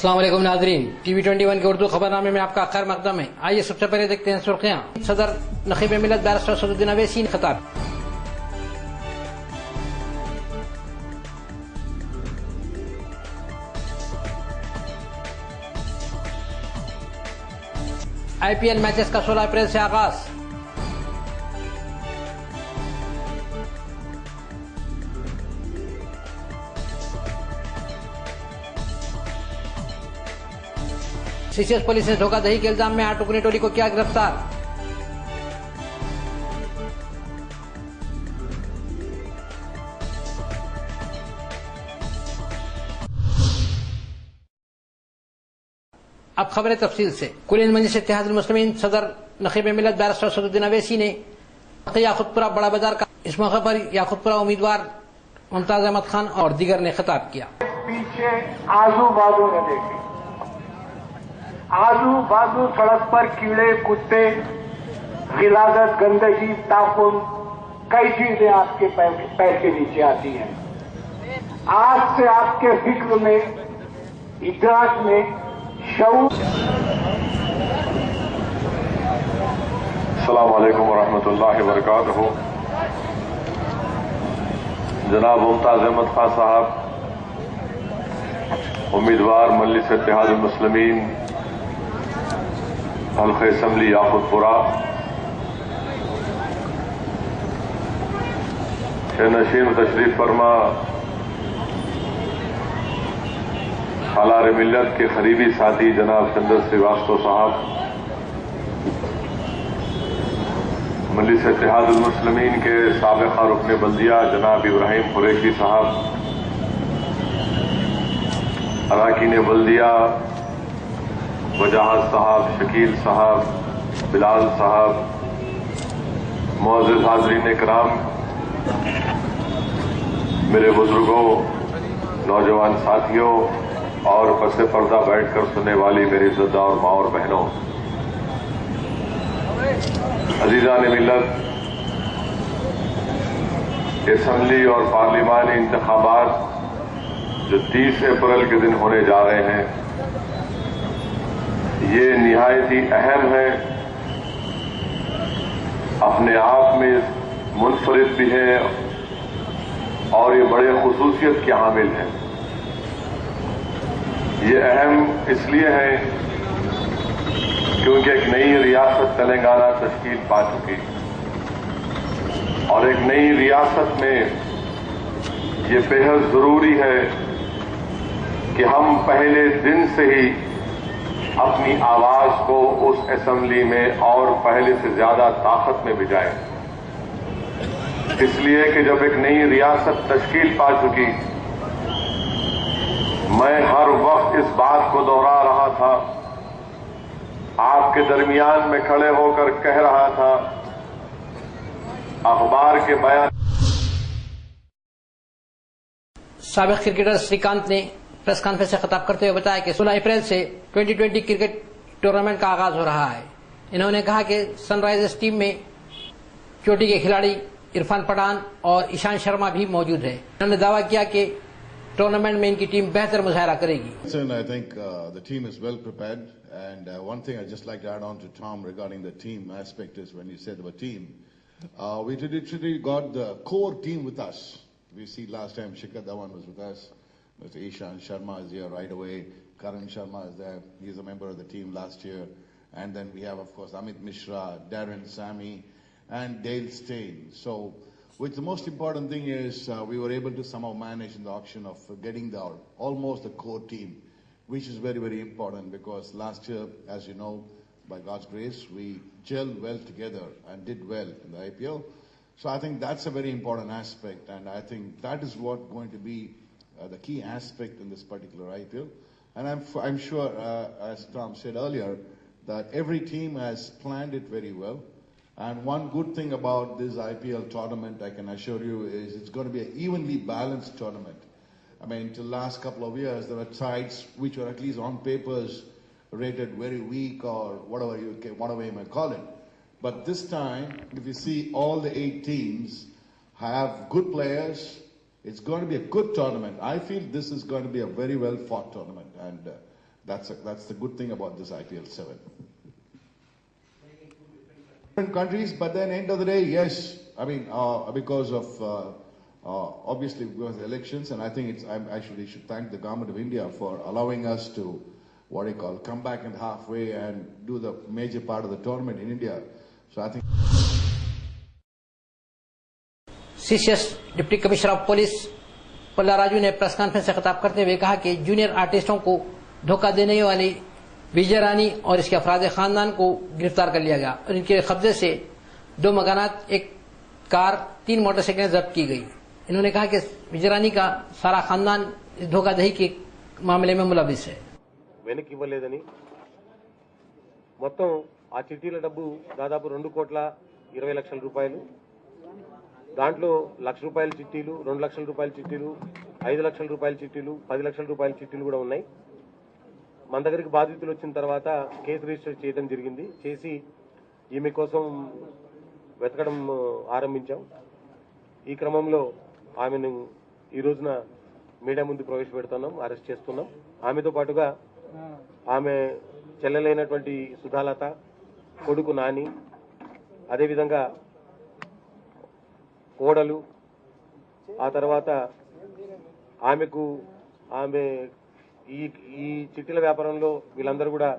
अस्सलाम वालेकुम नाजरीन, टीवी 21 के उर्दू खबरनामे में आपका खैर मकदम है। आइए सबसे पहले देखते हैं सुर्खियां। सदर नखीब मिलत बैरिस्टर सदुद्दीन अवैसी ने खिताब। आईपीएल मैचेस का 16 अप्रैल से आगाज। सीसीएस पुलिस ने धोखाधड़ी के इल्जाम में 8 टुकड़ी टोली को किया गिरफ्तार। अब खबरें तफसील से। कुल मजलिस इत्तेहादुल मुस्लिमीन सदर नखीब मिलत बैरिस्टर सदुद्दीन अवैसी ने याकुतपुरा बड़ा बाजार का इस मौके पर याकुतपुरा उम्मीदवार मुमताज अहमद खान और दीगर ने खिताब किया। पीछे आजू बाजू न देखें, आजू बाजू सड़क पर कीड़े कुत्ते, गिलादत, गंदगी, ताफुन, कई चीजें आपके पैर के नीचे आती हैं। आज से आपके फिक्र में, इदराक में, शऊर। अस्सलाम वालेकुम वरहमतुल्लाहि वबरकातुहू। जनाब मुमताज अहमद खान साहब, उम्मीदवार मजलिस इत्तेहादुल मुस्लिमीन हल्क़े असम्बली याकुतपुरा के नशीन तशरीफ फरमा सालार मिल्लत के करीबी साथी जनाब चंद्र श्रीवास्तव साहब, मजलिस इत्तेहादुल मुस्लिमीन के साबिक़ा रुकन बल्दिया जनाब इब्राहिम कुरैशी साहब, अरकान बल्दिया वजाहत साहब, शकील साहब, बिलाल साहब, मुअज़्ज़िज़ हाज़रीन इकराम, मेरे बुजुर्गों, नौजवान साथियों और पसे पर्दा बैठकर सुनने वाली मेरी इज़्ज़तदार और माँ और बहनों, अज़ीज़ान मिल्लत, असम्बली और पार्लिमानी इंतखाबात जो 30 अप्रैल के दिन होने जा रहे हैं, ये निहायत ही अहम है, अपने आप में मुनफरिद भी है और ये बड़े खुसूसियत के हामिल हैं। ये अहम इसलिए है क्योंकि एक नई रियासत तेलंगाना तश्कील पा चुकी और एक नई रियासत में ये बेहद जरूरी है कि हम पहले दिन से ही अपनी आवाज को उस असेंबली में और पहले से ज्यादा ताकत में भिजाएं। इसलिए कि जब एक नई रियासत तश्कील पा चुकी, मैं हर वक्त इस बात को दोहरा रहा था, आपके दरमियान में खड़े होकर कह रहा था, अखबार के बयान। साबिक क्रिकेटर श्रीकांत ने प्रेस कॉन्फ्रेंस से खिताब करते हुए बताया कि 16 अप्रैल से 2020 क्रिकेट टूर्नामेंट का आगाज हो रहा है। इन्होंने कहा कि सनराइजर्स टीम में चोटी के खिलाड़ी इरफान पठान और ईशान शर्मा भी मौजूद है। उन्होंने दावा किया कि टूर्नामेंट में इनकी टीम बेहतर मुजाहरा करेगी। I think the team is well prepared, and one thing I'd just like to add on to Tom regarding the team aspect is when you said about team, we literally got the core team with us. We see last time Shikhar Dhawan was with us. Mr. Ishan Sharma is here right away. Karan Sharma is there. He's a member of the team last year. And then we have, of course, Amit Mishra, Darren Sammy, and Dale Steyn. So, which the most important thing is we were able to somehow manage in the auction of getting almost the core team, which is very, very important because last year, as you know, by God's grace, we gelled well together and did well in the IPL. So I think that's a very important aspect, and I think that is what going to be the key aspect in this particular IPL. And I'm sure, as Tom said earlier, that every team has planned it very well. And one good thing about this IPL tournament, I can assure you, is it's going to be an evenly balanced tournament. I mean, till last couple of years, there were sides which were at least on papers rated very weak or whatever you may call it. But this time, if you see all the 8 teams have good players, it's going to be a good tournament. I feel this is going to be a very well fought tournament. And That's the good thing about this IPL 7. Different countries, but then end of the day, yes. I mean, because of obviously because of the elections, and I think I should thank the government of India for allowing us to come back and halfway and do the major part of the tournament in India. So I think. CCS deputy commissioner of police पल्ला राजू ने press conference से खिताब करते हुए कहा कि junior आर्टिस्टों को धोखा देने वाली विजय रानी और इसके अफराद खानदान को गिरफ्तार कर लिया गया और इनके कब्जे से 2 मकानात, 1 कार, 3 मोटरसाइकिलें जब्त की गई। इन्होंने कहा कि विजय रानी का सारा खानदान इस धोखाधड़ी के मामले में मुलविस है। వెనక్కి ఇవ్వలేదని మొత్తం ఆ చిట్టీల డబ్బు దాదాపు 2,20,00,000 రూపాయలు, దాంట్లో ₹1,00,000 చిట్టీలు, ₹2,00,000 చిట్టీలు, ₹5,00,000 చిట్టీలు, ₹10,00,000 చిట్టీలు కూడా ఉన్నాయి। మన దగ్గరికి బాధితులు వచ్చిన తర్వాత కేసు రిజిస్టర్ చేయడం జరిగింది। చేసి ఈమె కోసం వెతకడం ఆరంభించాం। ఈ క్రమంలో ఆమెను ఈ రోజున మీడియా ముందు ప్రవేశపెడుతున్నాం, అరెస్ట్ చేస్తున్నాం। ఆమెతో పాటుగా ఆమె చెల్లెలైనటువంటి సుధాలత, కొడుకు నాని, అదేవిధంగా కోడలు, ఆ తర్వాత ఆమె ఈ చిట్టీల వ్యాపారంలో వీళ్ళందరూ కూడా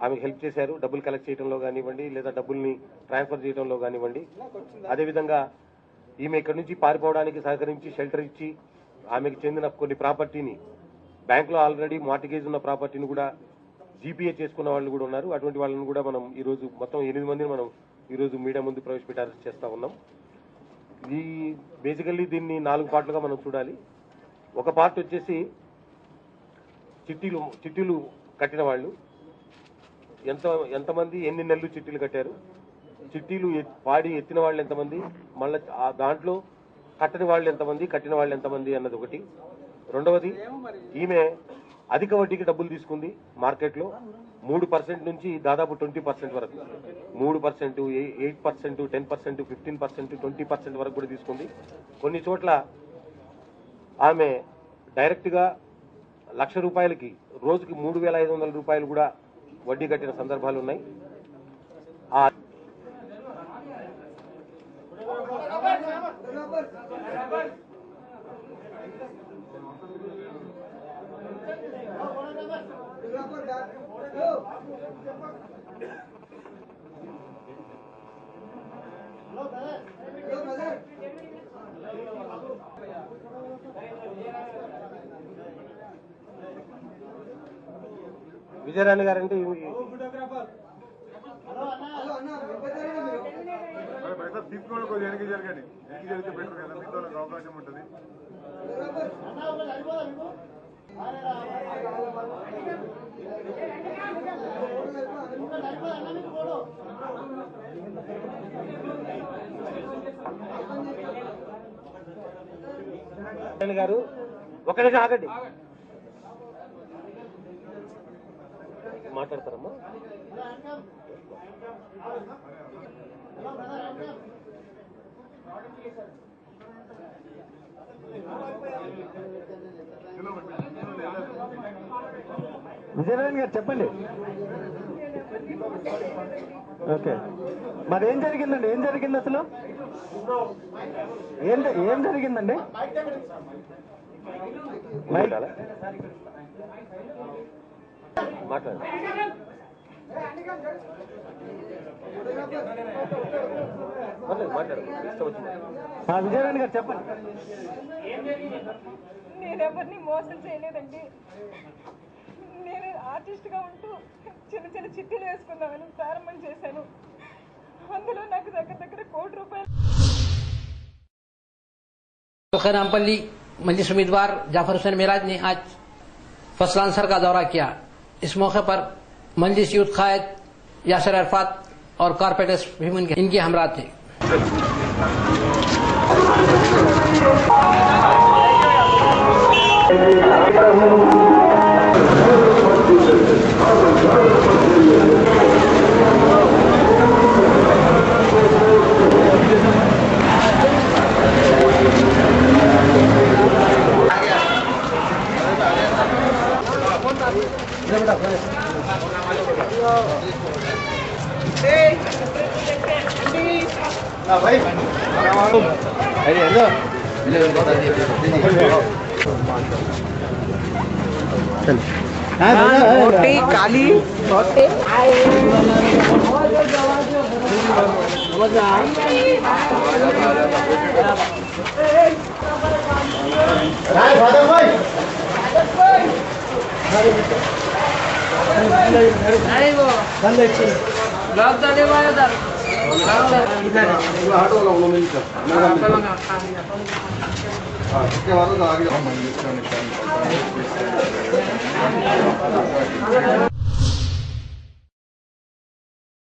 ఆమెకు హెల్ప్ చేశారు, డబ్బులు కలెక్ట్ చేయడంలో కానివ్వండి, లేదా డబ్బుల్ని ట్రాన్స్ఫర్ చేయడంలో కానివ్వండి। అదేవిధంగా ఈమె ఇక్కడి నుంచి పారిపోవడానికి సహకరించి షెల్టర్ ఇచ్చి ఆమెకు చెందిన కొన్ని ప్రాపర్టీని, బ్యాంకులో ఆల్రెడీ మార్టిగేజ్ ఉన్న ప్రాపర్టీని కూడా జీపీఏ చేసుకున్న వాళ్ళు కూడా ఉన్నారు। అటువంటి వాళ్ళని కూడా మనం ఈరోజు మొత్తం 8 మందిని మనం ఈరోజు మీడియా ముందు ప్రవేశపెట్టి అరెస్ట్ చేస్తా ఉన్నాం। ఈ బేసికల్లీ దీన్ని 4 పార్ట్లుగా మనం చూడాలి। ఒక పార్ట్ వచ్చేసి చిట్టీలు కట్టిన వాళ్ళు ఎంతమంది, ఎన్ని నెలలు చిట్టీలు కట్టారు, చిట్టీలు పాడి ఎత్తిన వాళ్ళు ఎంతమంది, మళ్ళీ దాంట్లో కట్టని వాళ్ళు ఎంతమంది, కట్టిన వాళ్ళు ఎంతమంది అన్నది ఒకటి। రెండవది, ఈమె అధిక వడ్డీకి డబ్బులు తీసుకుంది మార్కెట్లో 3% నుంచి దాదాపు 20% వరకు, 3%, 8%, 10%, 15%, 20% వరకు కూడా తీసుకుంది। కొన్ని చోట్ల ఆమె డైరెక్ట్ గా ₹1,00,000కి రోజుకి ₹3,500 కూడా వడ్డీ కట్టిన సందర్భాలు ఉన్నాయి। విజయరాణి గారంటే తీసుకోవడం కొద్దిగా వెనక్కి జరగండి, వెనక్కి జరిగితే బెటర్ కదా, మీతో అవకాశం ఉంటుంది। గారు ఒక నిమిషం ఆగండి, మాట్లాడతారమ్మా। విజయనారాయణ గారు చెప్పండి। ఓకే, మరి ఏం జరిగిందండి? ఏం జరిగింది అసలు? ఏం జరిగిందండి? మాట్లాడు విజయనారాయణ గారు చెప్పండి। నేనెవరిని మోసం చేయలేదండి। నేను ఆర్టిస్ట్ గా ఉంటూ చిన్న చిన్న చిట్టీలు వేసుకుందామని ప్రారంభం చేశాను। అందులో నాకు దగ్గర ₹1,00,00,000। खैरामपल्ली मजलिस उम्मीदवार जाफर हुसैन मेराज ने आज फसलांसर का दौरा किया। इस मौके पर मजलिस यूथ कायद यासर अरफात और कारपोरेटर्स भी इनके हमरा थे। रोटी काली रोटी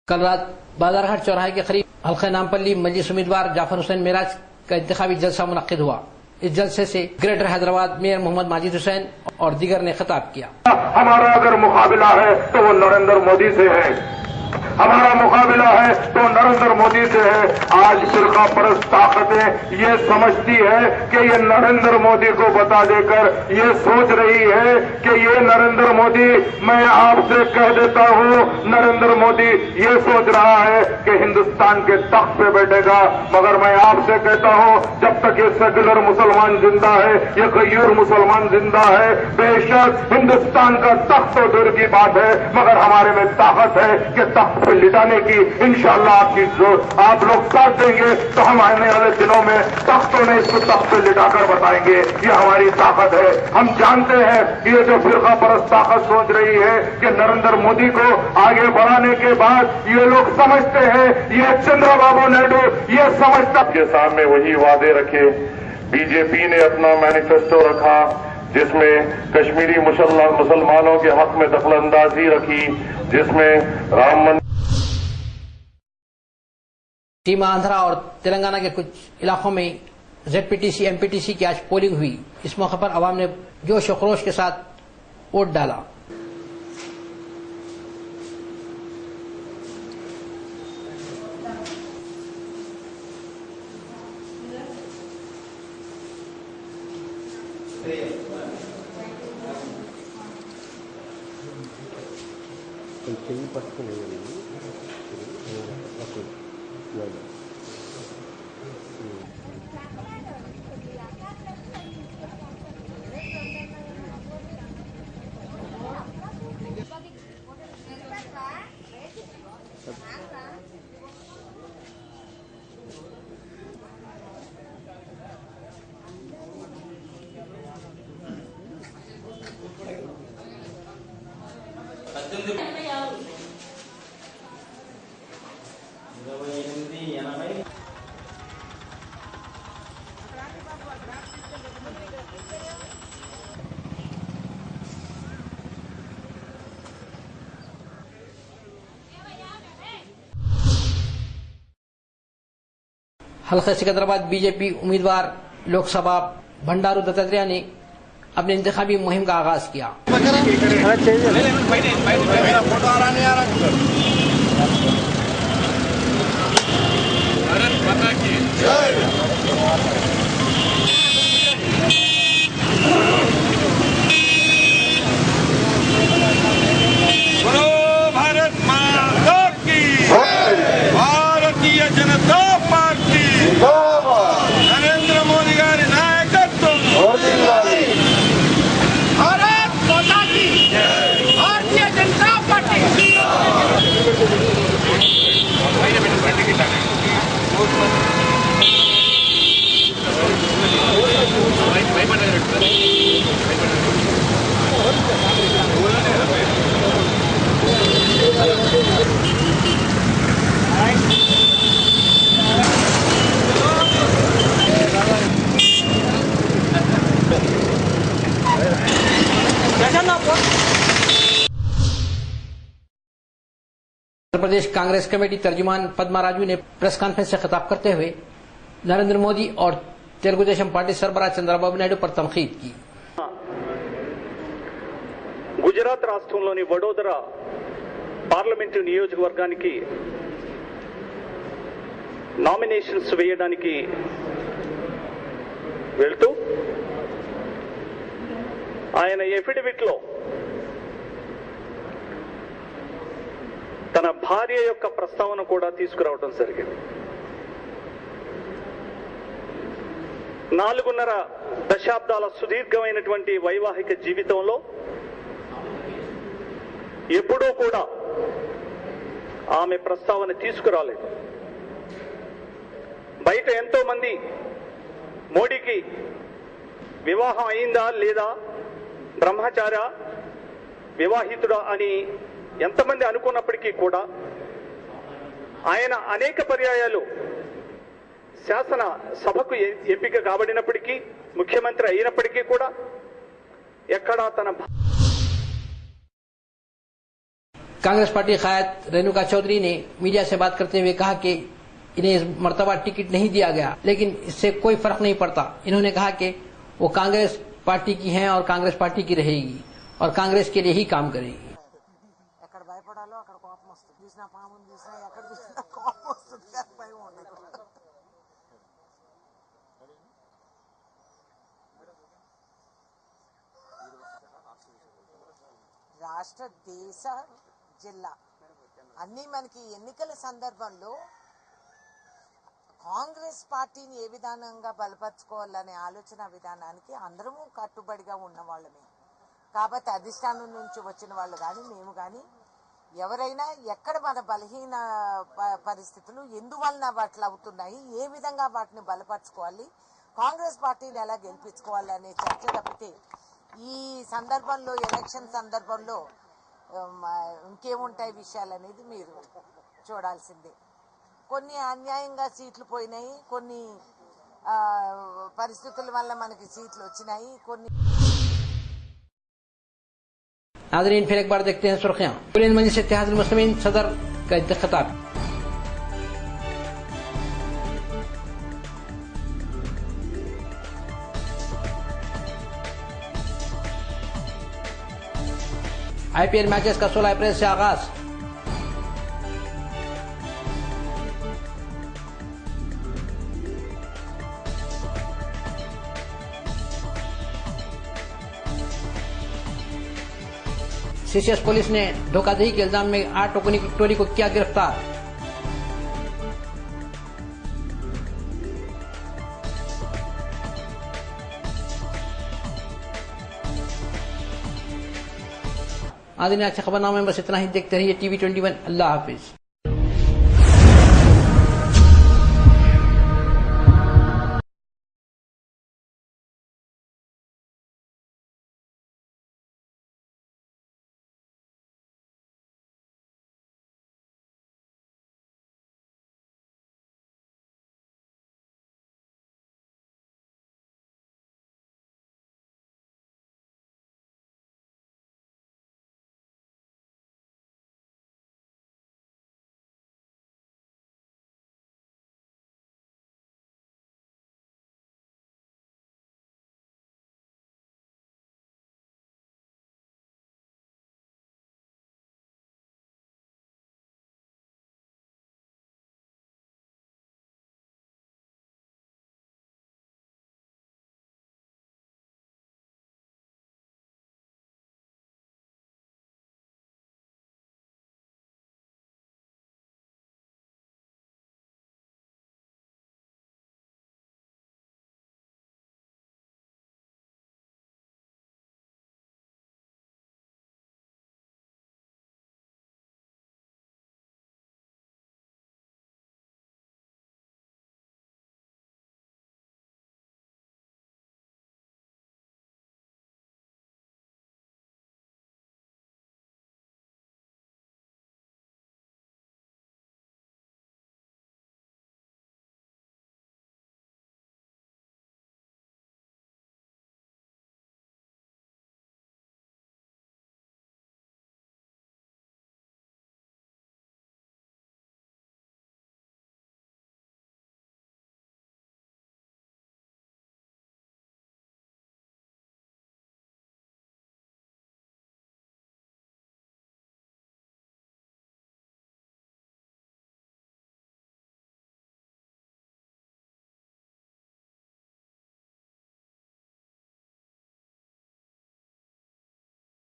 कल रात बाजारघाट चौराहे के करीब हल्का नामपल्ली मजलिस उम्मीदवार जाफर हुसैन मेराज का इंतखाबी जलसा मुनक्किद हुआ। इस जलसे से ग्रेटर हैदराबाद मेयर मोहम्मद माजिद हुसैन और दीगर ने खिताब किया। हमारा अगर मुकाबला है तो वो नरेंद्र मोदी से है, हमारा मुकाबला है तो नरेंद्र मोदी से है। आज फिरका परस्त ताकतें ये समझती है कि ये नरेंद्र मोदी को बता देकर ये सोच रही है कि ये नरेंद्र मोदी, मैं आपसे कह देता हूँ, नरेंद्र मोदी ये सोच रहा है कि हिंदुस्तान के तख्त पे बैठेगा, मगर मैं आपसे कहता हूँ जब तक ये सेक्युलर मुसलमान जिंदा है, ये गयूर मुसलमान जिंदा है, बेशक हिंदुस्तान का तख्त तो दूर की बात है, मगर हमारे में ताकत है कि तख्त पे लिटाने की इंशाअल्लाह आपकी आप लोग साथ देंगे तो हम आने वाले दिनों में तख्तों में इसको तख्त पे लिटाकर बताएंगे ये हमारी ताकत है। हम जानते हैं ये जो फिरका परस्त ताकत सोच रही है कि नरेंद्र मोदी को आगे बढ़ाने के बाद ये लोग समझते हैं, ये चंद्रबाबू नायडू ये समझता के सामने वही वादे रखे। बीजेपी ने अपना मैनिफेस्टो रखा जिसमें कश्मीरी मुसलमानों के हक में दखलंदाजी रखी, जिसमें राम मंदिर सीमा आंध्रा और तेलंगाना के कुछ इलाकों में जेडपीटीसी एमपीटीसी की आज पोलिंग हुई। इस मौके पर आवाम ने जोश और खरोश के साथ वोट डाला। हल्का सिकंदराबाद बीजेपी उम्मीदवार लोकसभा भंडारू दत्तात्रेय ने अपने इंतखाबी मुहिम का आगाज किया। भारत माता की, भारतीय जनता पार्टी, नरेंद्र मोदी गारी नायकत्व, भारत माता की, भारतीय जनता पार्टी। उत्तर प्रदेश कांग्रेस कमेटी तर्जुमान पद्मा राजू ने प्रेस कॉन्फ्रेंस से खिताब करते हुए नरेंद्र मोदी और तेलुगु देशम पार्टी सरबराह चंद्रबाबु नायडू पर तनकीद की। గుజరాత్ రాష్ట్రంలోని వడోదరా పార్లమెంటు నియోజకవర్గానికి నామినేషన్స్ వేయడానికి వెళ్తూ ఆయన ఎఫిడవిట్ లో తన భార్య యొక్క ప్రస్తావన కూడా తీసుకురావడం జరిగింది. 4.5 దశాబ్దాల సుదీర్ఘమైనటువంటి వైవాహిక జీవితంలో ఎప్పుడూ కూడా ఆమె ప్రస్తావన తీసుకురాలేదు. బయట ఎంతో మంది మోడీకి వివాహం అయిందా లేదా, బ్రహ్మచార వివాహితుడా అని ఎంతమంది అనుకున్నప్పటికీ కూడా ఆయన అనేక పర్యాయాలు శాసన సభకు ఎంపిక కాబడినప్పటికీ, ముఖ్యమంత్రి అయినప్పటికీ కూడా ఎక్కడా తన कांग्रेस पार्टी कायद रेणुका चौधरी ने मीडिया से बात करते हुए कहा कि इन्हें इस मर्तबा टिकट नहीं दिया गया, लेकिन इससे कोई फर्क नहीं पड़ता. इन्होंने कहा कि वो कांग्रेस पार्टी की हैं और कांग्रेस पार्टी की रहेगी और कांग्रेस के लिए ही काम करेगी. ఎక్కడ భయపడాలో అక్కడ కోపం వస్తుంది. చూసినా పాముని చూసినా ఎక్కడ చూసినా కోపం వస్తుంది, భయం ఉండదు. రాష్ట్ర, దేశ, జిల్లా అన్నీ మనకి ఎన్నికల సందర్భంలో కాంగ్రెస్ పార్టీని ఏ విధానంగా బలపరచుకోవాలనే ఆలోచన విధానానికి అందరము కట్టుబడిగా ఉన్న వాళ్ళమే. కాబట్టి అధిష్టానం నుంచి వచ్చిన వాళ్ళు కానీ మేము కానీ ఎవరైనా ఎక్కడ మన బలహీన పరిస్థితులు ఎందువలన వాటిలో అవుతున్నాయి, ఏ విధంగా వాటిని బలపరచుకోవాలి, కాంగ్రెస్ పార్టీని ఎలా గెలిపించుకోవాలి అనే చర్చ తప్పితే ఈ సందర్భంలో, ఎలక్షన్ సందర్భంలో ఇంకేముంటాయి విషయాలు అనేది మీరు చూడాల్సిందే. కొన్ని అన్యాయంగా సీట్లు పోయినాయి, కొన్ని పరిస్థితుల వల్ల మనకి సీట్లు వచ్చినాయి, కొన్ని. नाज़रीन, फिर एक बार देखते हैं सुर्खियां. बुलंद मंजिल से इत्तेहादुल मुस्लिमीन सदर का खिताब. IPL मैचेस का 16 अप्रैल से आगाज. सीसीएस पुलिस ने धोखाधड़ी के इल्जाम में 8 टोली को किया गिरफ्तार. आदि आज खबरनामे में बस इतना ही. देखते रहिए TV21. अल्लाह हाफिज.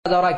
दौरा